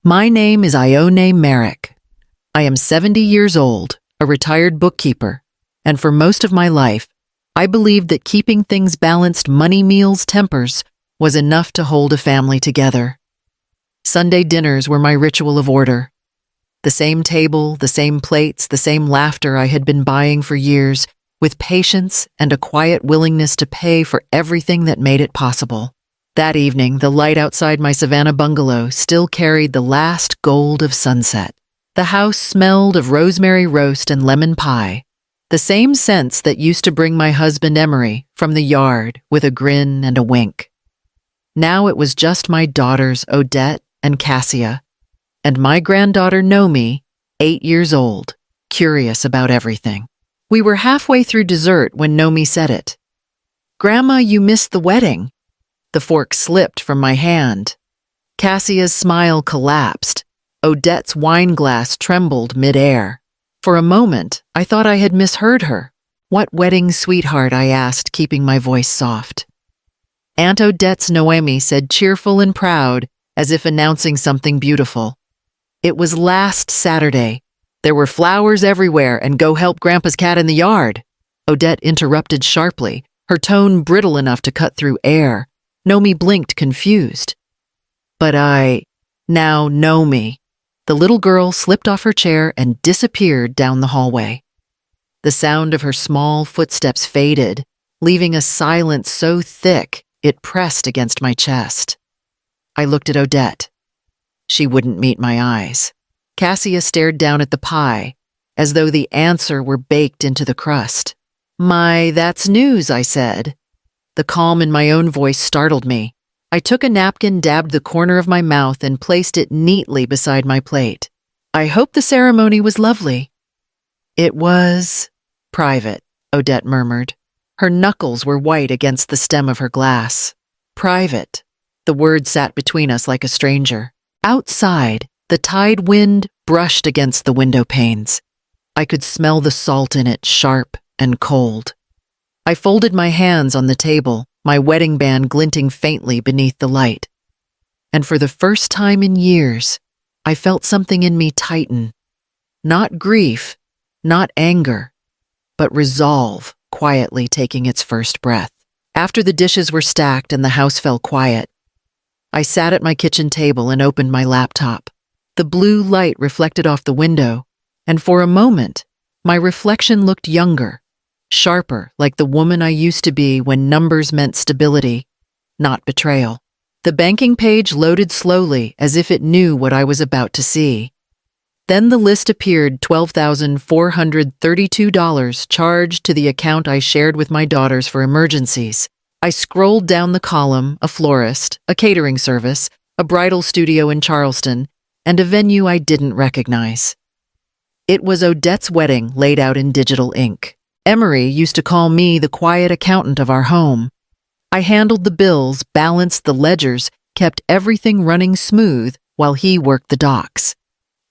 My name is Ione Merrick. I am 70 years old, a retired bookkeeper, and for most of my life, I believed that keeping things balanced money, meals, tempers was enough to hold a family together. Sunday dinners were my ritual of order. The same table, the same plates, the same laughter I had been buying for years, with patience and a quiet willingness to pay for everything that made it possible. That evening, the light outside my Savannah bungalow still carried the last gold of sunset. The house smelled of rosemary roast and lemon pie, the same scents that used to bring my husband Emery from the yard with a grin and a wink. Now it was just my daughters Odette and Cassia, and my granddaughter Nomi, 8 years old, curious about everything. We were halfway through dessert when Nomi said it. "Grandma, you missed the wedding." The fork slipped from my hand. Cassia's smile collapsed. Odette's wine glass trembled mid-air. For a moment, I thought I had misheard her. "What wedding, sweetheart?" I asked, keeping my voice soft. Aunt Odette's Noemi said, cheerful and proud, as if announcing something beautiful. "It was last Saturday. There were flowers everywhere, and go help Grandpa's cat in the yard." Odette interrupted sharply, her tone brittle enough to cut through air. Nomi blinked, confused. "But now Nomi." The little girl slipped off her chair and disappeared down the hallway. The sound of her small footsteps faded, leaving a silence so thick it pressed against my chest. I looked at Odette. She wouldn't meet my eyes. Cassia stared down at the pie, as though the answer were baked into the crust. That's news," I said. The calm in my own voice startled me. I took a napkin, dabbed the corner of my mouth, and placed it neatly beside my plate. "I hope the ceremony was lovely." "It was private," Odette murmured. Her knuckles were white against the stem of her glass. "Private." The word sat between us like a stranger. Outside, the tide wind brushed against the window panes. I could smell the salt in it, sharp and cold. I folded my hands on the table, my wedding band glinting faintly beneath the light. And for the first time in years, I felt something in me tighten. Not grief, not anger, but resolve quietly taking its first breath. After the dishes were stacked and the house fell quiet, I sat at my kitchen table and opened my laptop. The blue light reflected off the window, and for a moment, my reflection looked younger, sharper, like the woman I used to be when numbers meant stability, not betrayal. The banking page loaded slowly, as if it knew what I was about to see. Then the list appeared, $12,432 charged to the account I shared with my daughters for emergencies. I scrolled down the column: a florist, a catering service, a bridal studio in Charleston, and a venue I didn't recognize. It was Odette's wedding laid out in digital ink. Emery used to call me the quiet accountant of our home. I handled the bills, balanced the ledgers, kept everything running smooth while he worked the docs.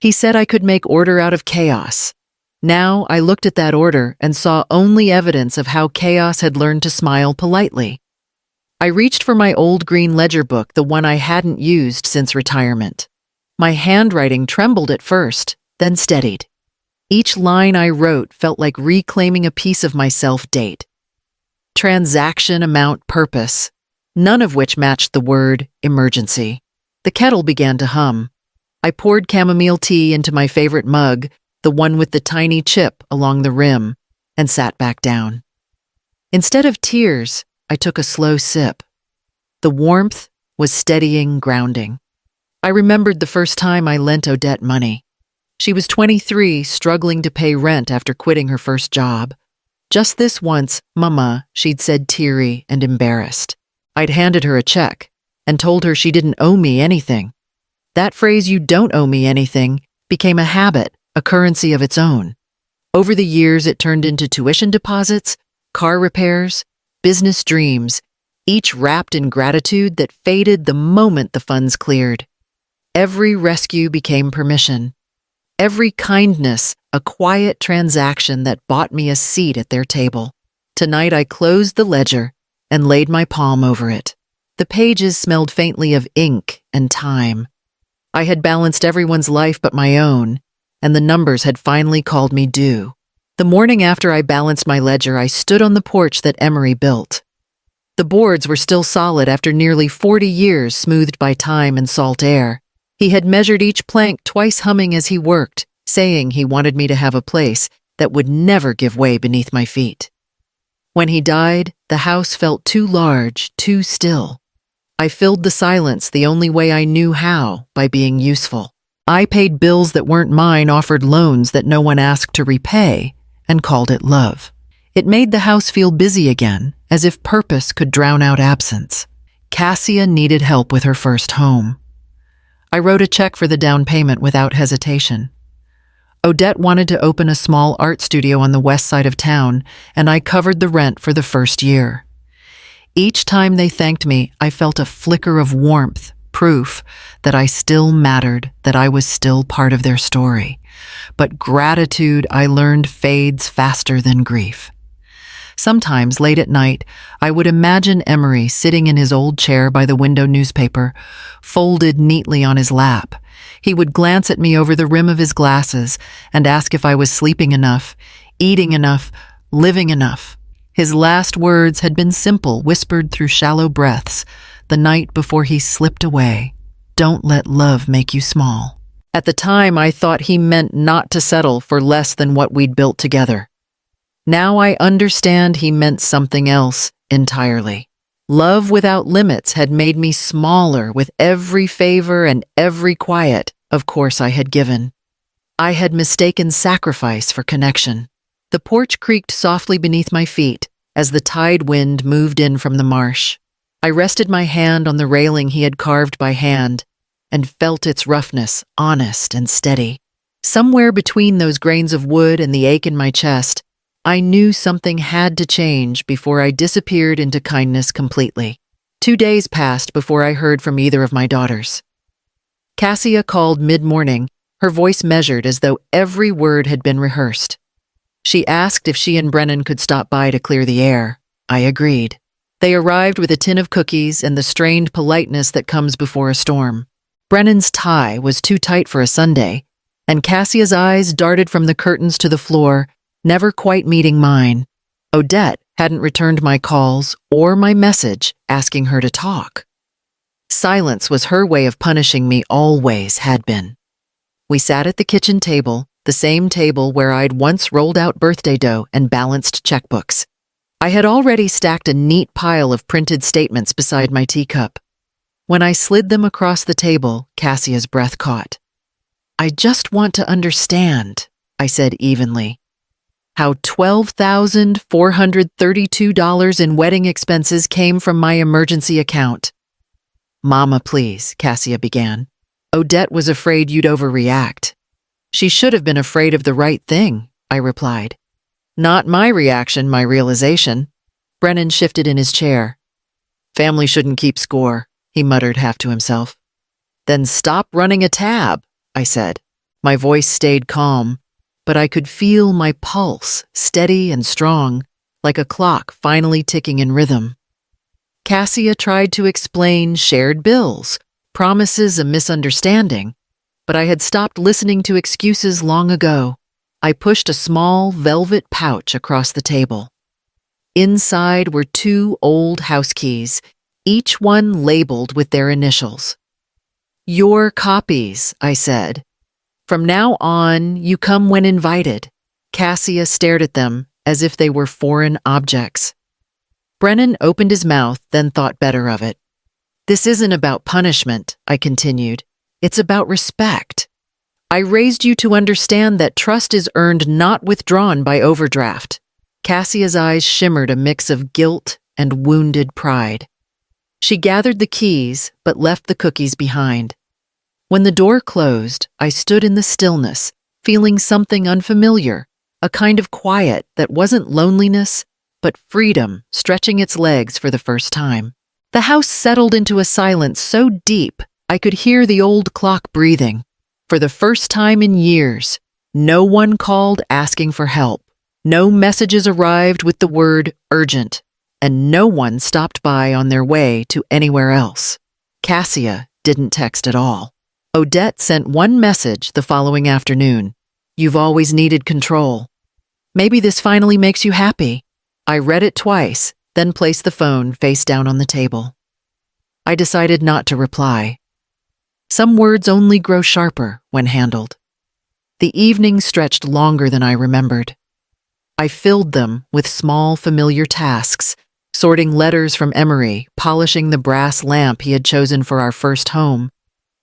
He said I could make order out of chaos. Now I looked at that order and saw only evidence of how chaos had learned to smile politely. I reached for my old green ledger book, the one I hadn't used since retirement. My handwriting trembled at first, then steadied. Each line I wrote felt like reclaiming a piece of myself: date, transaction, amount, purpose, none of which matched the word emergency. The kettle began to hum. I poured chamomile tea into my favorite mug, the one with the tiny chip along the rim, and sat back down. Instead of tears, I took a slow sip. The warmth was steadying, grounding. I remembered the first time I lent Odette money. She was 23, struggling to pay rent after quitting her first job. Just this once, "Mama," she'd said, teary and embarrassed. I'd handed her a check and told her she didn't owe me anything. That phrase, "you don't owe me anything," became a habit, a currency of its own. Over the years, it turned into tuition deposits, car repairs, business dreams, each wrapped in gratitude that faded the moment the funds cleared. Every rescue became permission. Every kindness, a quiet transaction that bought me a seat at their table. Tonight I closed the ledger and laid my palm over it. The pages smelled faintly of ink and time. I had balanced everyone's life but my own, and the numbers had finally called me due. The morning after I balanced my ledger, I stood on the porch that Emery built. The boards were still solid after nearly 40 years smoothed by time and salt air. He had measured each plank twice, humming as he worked, saying he wanted me to have a place that would never give way beneath my feet. When he died, the house felt too large, too still. I filled the silence the only way I knew how, by being useful. I paid bills that weren't mine, offered loans that no one asked to repay, and called it love. It made the house feel busy again, as if purpose could drown out absence. Cassia needed help with her first home. I wrote a check for the down payment without hesitation. Odette wanted to open a small art studio on the west side of town, and I covered the rent for the first year. Each time they thanked me, I felt a flicker of warmth, proof that I still mattered, that I was still part of their story. But gratitude, I learned, fades faster than grief. Sometimes, late at night, I would imagine Emery sitting in his old chair by the window newspaper, folded neatly on his lap. He would glance at me over the rim of his glasses and ask if I was sleeping enough, eating enough, living enough. His last words had been simple, whispered through shallow breaths, the night before he slipped away. Don't let love make you small. At the time, I thought he meant not to settle for less than what we'd built together. Now I understand he meant something else entirely. Love without limits had made me smaller with every favor and every quiet, of course, I had given. I had mistaken sacrifice for connection. The porch creaked softly beneath my feet as the tide wind moved in from the marsh. I rested my hand on the railing he had carved by hand and felt its roughness, honest and steady. Somewhere between those grains of wood and the ache in my chest, I knew something had to change before I disappeared into kindness completely. 2 days passed before I heard from either of my daughters. Cassia called mid-morning, her voice measured as though every word had been rehearsed. She asked if she and Brennan could stop by to clear the air. I agreed. They arrived with a tin of cookies and the strained politeness that comes before a storm. Brennan's tie was too tight for a Sunday, and Cassia's eyes darted from the curtains to the floor, never quite meeting mine. Odette hadn't returned my calls or my message asking her to talk. Silence was her way of punishing me, always had been. We sat at the kitchen table, the same table where I'd once rolled out birthday dough and balanced checkbooks. I had already stacked a neat pile of printed statements beside my teacup. When I slid them across the table, Cassia's breath caught. I just want to understand, I said evenly, how $12,432 in wedding expenses came from my emergency account. Mama, please, Cassia began. Odette was afraid you'd overreact. She should have been afraid of the right thing, I replied. Not my reaction, my realization. Brennan shifted in his chair. Family shouldn't keep score, he muttered half to himself. Then stop running a tab, I said. My voice stayed calm, but I could feel my pulse, steady and strong, like a clock finally ticking in rhythm. Cassia tried to explain shared bills, promises, a misunderstanding, but I had stopped listening to excuses long ago. I pushed a small velvet pouch across the table. Inside were 2 old house keys, each one labeled with their initials. Your copies, I said. From now on, you come when invited. Cassia stared at them as if they were foreign objects. Brennan opened his mouth, then thought better of it. This isn't about punishment, I continued. It's about respect. I raised you to understand that trust is earned, not withdrawn by overdraft. Cassia's eyes shimmered a mix of guilt and wounded pride. She gathered the keys, but left the cookies behind. When the door closed, I stood in the stillness, feeling something unfamiliar, a kind of quiet that wasn't loneliness, but freedom stretching its legs for the first time. The house settled into a silence so deep I could hear the old clock breathing. For the first time in years, no one called asking for help. No messages arrived with the word urgent, and no one stopped by on their way to anywhere else. Cassia didn't text at all. Odette sent one message the following afternoon. "You've always needed control. Maybe this finally makes you happy." I read it twice, then placed the phone face down on the table. I decided not to reply. Some words only grow sharper when handled. The evening stretched longer than I remembered. I filled them with small, familiar tasks, sorting letters from Emery, polishing the brass lamp he had chosen for our first home,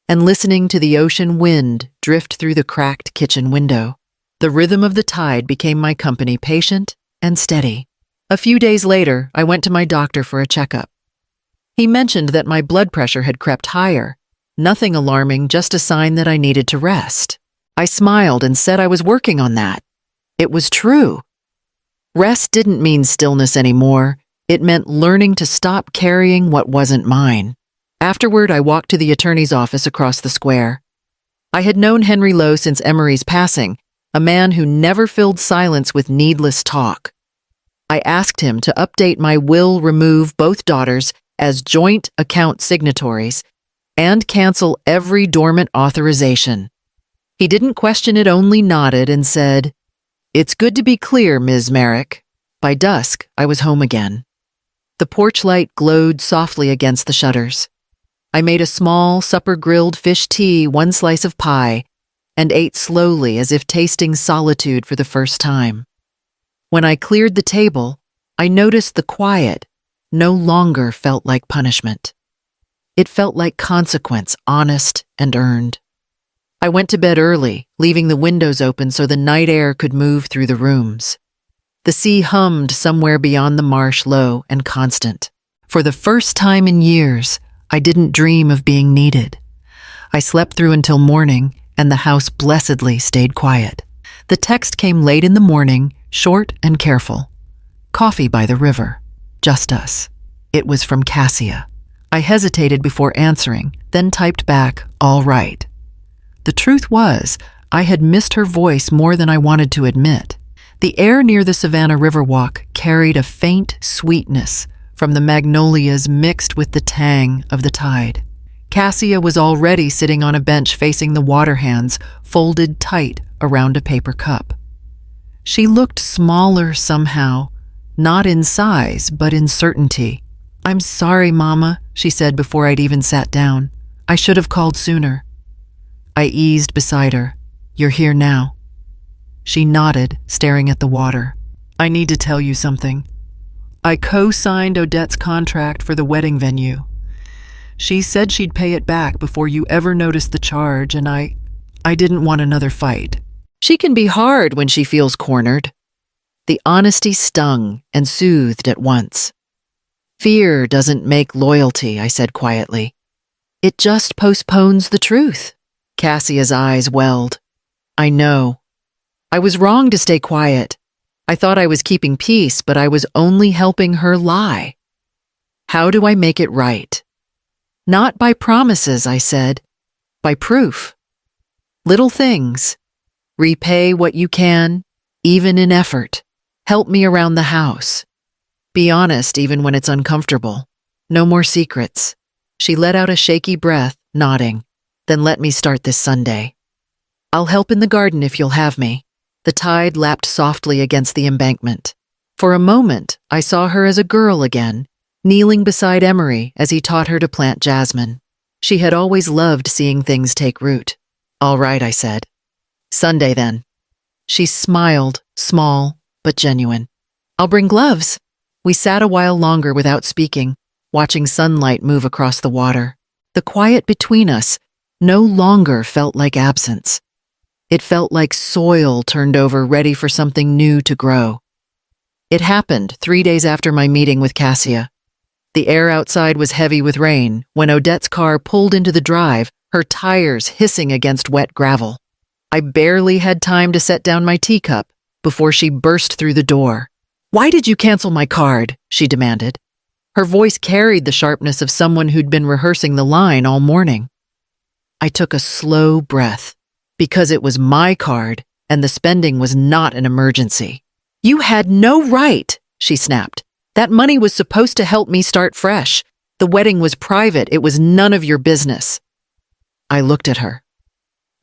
and listening to the ocean wind drift through the cracked kitchen window. The rhythm of the tide became my company, patient and steady. A few days later, I went to my doctor for a checkup. He mentioned that my blood pressure had crept higher. Nothing alarming, just a sign that I needed to rest. I smiled and said I was working on that. It was true. Rest didn't mean stillness anymore. It meant learning to stop carrying what wasn't mine. Afterward, I walked to the attorney's office across the square. I had known Henry Lowe since Emery's passing, a man who never filled silence with needless talk. I asked him to update my will, remove both daughters as joint account signatories, and cancel every dormant authorization. He didn't question it, only nodded and said, "It's good to be clear, Ms. Merrick." By dusk, I was home again. The porch light glowed softly against the shutters. I made a small supper-grilled fish tea, one slice of pie, and ate slowly as if tasting solitude for the first time. When I cleared the table, I noticed the quiet no longer felt like punishment. It felt like consequence, honest and earned. I went to bed early, leaving the windows open so the night air could move through the rooms. The sea hummed somewhere beyond the marsh, low and constant. For the first time in years, I didn't dream of being needed. I slept through until morning, and the house blessedly stayed quiet. The text came late in the morning, short and careful. "Coffee by the river. Just us." It was from Cassia. I hesitated before answering, then typed back, "All right." The truth was, I had missed her voice more than I wanted to admit. The air near the Savannah Riverwalk carried a faint sweetness from the magnolias mixed with the tang of the tide. Cassia was already sitting on a bench facing the water hands, folded tight around a paper cup. She looked smaller somehow, not in size, but in certainty. "I'm sorry, Mama," she said before I'd even sat down. "I should have called sooner." I eased beside her. "You're here now." She nodded, staring at the water. "I need to tell you something. I co-signed Odette's contract for the wedding venue. She said she'd pay it back before you ever noticed the charge, and I didn't want another fight." She can be hard when she feels cornered. The honesty stung and soothed at once. "Fear doesn't make loyalty," I said quietly. "It just postpones the truth." Cassia's eyes welled. "I know. I was wrong to stay quiet. I thought I was keeping peace, but I was only helping her lie. How do I make it right?" "Not by promises," I said. "By proof. Little things. Repay what you can, even in effort. Help me around the house. Be honest even when it's uncomfortable. No more secrets." She let out a shaky breath, nodding. "Then let me start this Sunday. I'll help in the garden if you'll have me." The tide lapped softly against the embankment. For a moment, I saw her as a girl again, kneeling beside Emery as he taught her to plant jasmine. She had always loved seeing things take root. "All right," I said. "Sunday, then." She smiled, small but genuine. "I'll bring gloves." We sat a while longer without speaking, watching sunlight move across the water. The quiet between us no longer felt like absence. It felt like soil turned over, ready for something new to grow. It happened 3 days after my meeting with Cassia. The air outside was heavy with rain when Odette's car pulled into the drive, her tires hissing against wet gravel. I barely had time to set down my teacup before she burst through the door. "Why did you cancel my card?" she demanded. Her voice carried the sharpness of someone who'd been rehearsing the line all morning. I took a slow breath. Because it was my card, and the spending was not an emergency. "You had no right," she snapped. "That money was supposed to help me start fresh. The wedding was private. It was none of your business." I looked at her.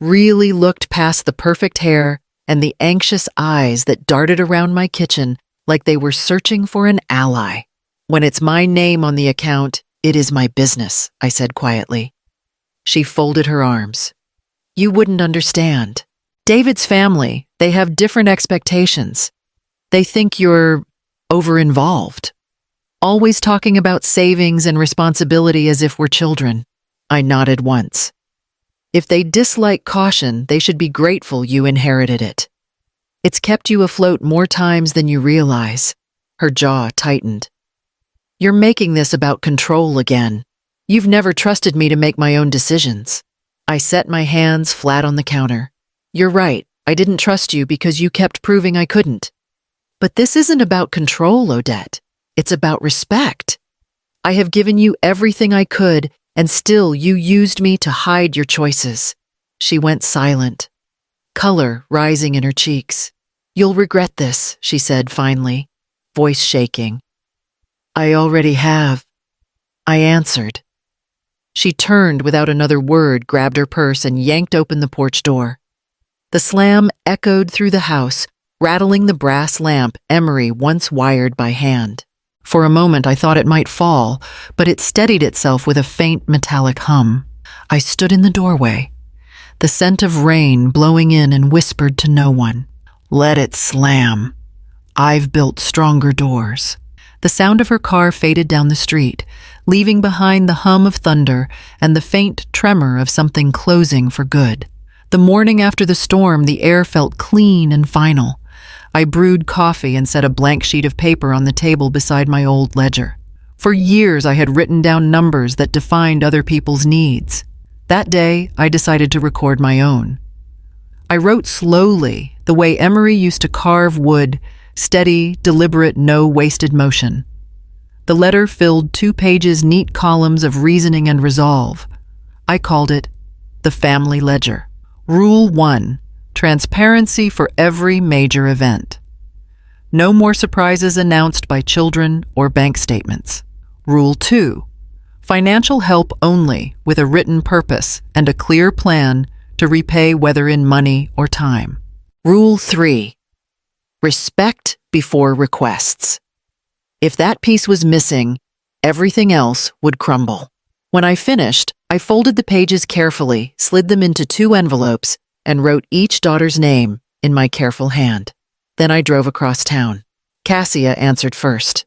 really looked past the perfect hair and the anxious eyes that darted around my kitchen like they were searching for an ally. "When it's my name on the account, it is my business," I said quietly. She folded her arms. "You wouldn't understand. David's family, they have different expectations. They think you're over-involved, always talking about savings and responsibility as if we're children." I nodded once. "If they dislike caution, they should be grateful you inherited it. It's kept you afloat more times than you realize." Her jaw tightened. "You're making this about control again. You've never trusted me to make my own decisions." I set my hands flat on the counter. "You're right, I didn't trust you because you kept proving I couldn't. But this isn't about control, Odette. It's about respect. I have given you everything I could, and still you used me to hide your choices." She went silent, color rising in her cheeks. "You'll regret this," she said finally, voice shaking. "I already have," I answered. She turned without another word, grabbed her purse, and yanked open the porch door. The slam echoed through the house, rattling the brass lamp Emery once wired by hand. For a moment I thought it might fall, but it steadied itself with a faint metallic hum. I stood in the doorway, the scent of rain blowing in, and whispered to no one, "Let it slam. I've built stronger doors." The sound of her car faded down the street, leaving behind the hum of thunder and the faint tremor of something closing for good. The morning after the storm, the air felt clean and final. I brewed coffee and set a blank sheet of paper on the table beside my old ledger. For years, I had written down numbers that defined other people's needs. That day, I decided to record my own. I wrote slowly, the way Emery used to carve wood, steady, deliberate, no wasted motion. The letter filled 2 pages, neat columns of reasoning and resolve. I called it the Family Ledger. Rule 1. Transparency for every major event. No more surprises announced by children or bank statements. Rule 2. Financial help only with a written purpose and a clear plan to repay whether in money or time. Rule 3. Respect before requests. If that piece was missing, everything else would crumble. When I finished, I folded the pages carefully, slid them into 2 envelopes, and wrote each daughter's name in my careful hand. Then I drove across town. Cassia answered first.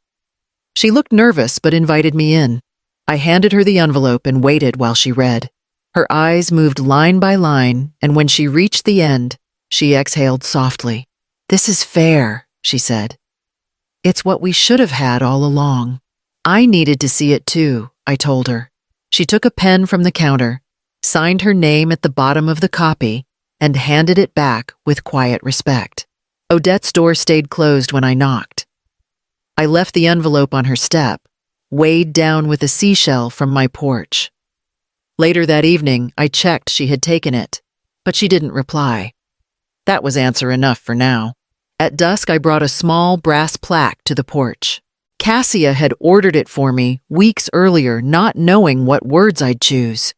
She looked nervous but invited me in. I handed her the envelope and waited while she read. Her eyes moved line by line, and when she reached the end, she exhaled softly. "This is fair," she said. "It's what we should have had all along." I needed to see it too, I told her. She took a pen from the counter, signed her name at the bottom of the copy, and handed it back with quiet respect. Odette's door stayed closed when I knocked. I left the envelope on her step, weighed down with a seashell from my porch. Later that evening, I checked she had taken it, but she didn't reply. That was answer enough for now. At dusk, I brought a small brass plaque to the porch. Cassia had ordered it for me weeks earlier, not knowing what words I'd choose.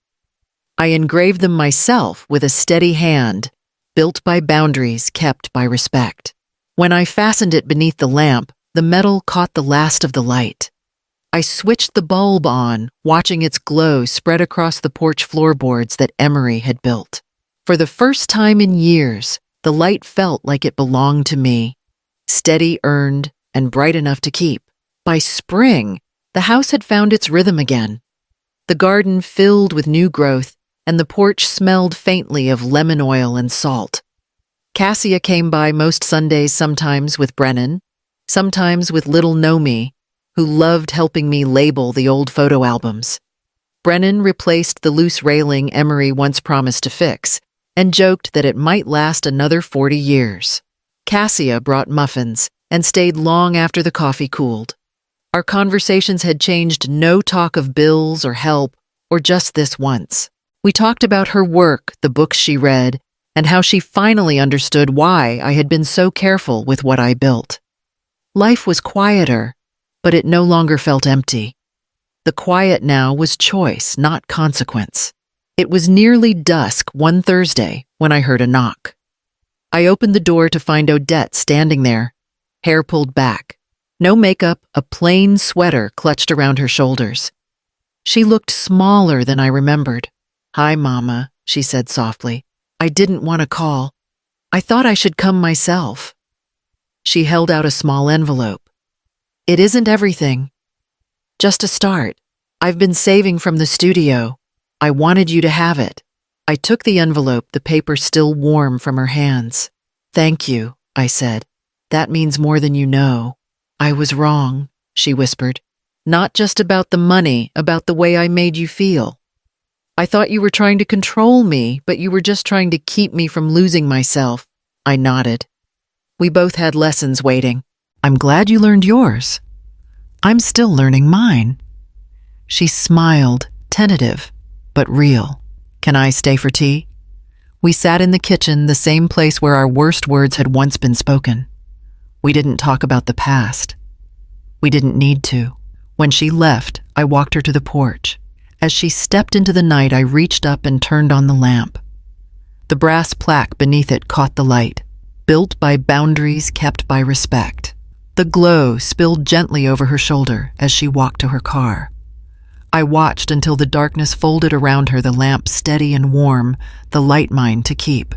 I engraved them myself with a steady hand, built by boundaries kept by respect. When I fastened it beneath the lamp, the metal caught the last of the light. I switched the bulb on, watching its glow spread across the porch floorboards that Emery had built. For the first time in years, the light felt like it belonged to me, steady, earned, and bright enough to keep. By spring, the house had found its rhythm again. The garden filled with new growth, and the porch smelled faintly of lemon oil and salt. Cassia came by most Sundays, sometimes with Brennan, sometimes with little Nomi, who loved helping me label the old photo albums. Brennan replaced the loose railing Emery once promised to fix, and joked that it might last another 40 years. Cassia brought muffins and stayed long after the coffee cooled. Our conversations had changed, no talk of bills or help, or just this once. We talked about her work, the books she read, and how she finally understood why I had been so careful with what I built. Life was quieter, but it no longer felt empty. The quiet now was choice, not consequence. It was nearly dusk one Thursday when I heard a knock. I opened the door to find Odette standing there, hair pulled back. No makeup, a plain sweater clutched around her shoulders. She looked smaller than I remembered. "Hi, Mama," she said softly. "I didn't want to call. I thought I should come myself." She held out a small envelope. "It isn't everything. Just a start. I've been saving from the studio. I wanted you to have it." I took the envelope, the paper still warm from her hands. "Thank you," I said. "That means more than you know." "I was wrong," she whispered. "Not just about the money, about the way I made you feel. I thought you were trying to control me, but you were just trying to keep me from losing myself." I nodded. "We both had lessons waiting. I'm glad you learned yours. I'm still learning mine." She smiled, tentative, but real. "Can I stay for tea?" We sat in the kitchen, the same place where our worst words had once been spoken. We didn't talk about the past. We didn't need to. When she left, I walked her to the porch. As she stepped into the night, I reached up and turned on the lamp. The brass plaque beneath it caught the light, built by boundaries kept by respect. The glow spilled gently over her shoulder as she walked to her car. I watched until the darkness folded around her, the lamp steady and warm, the light mine to keep.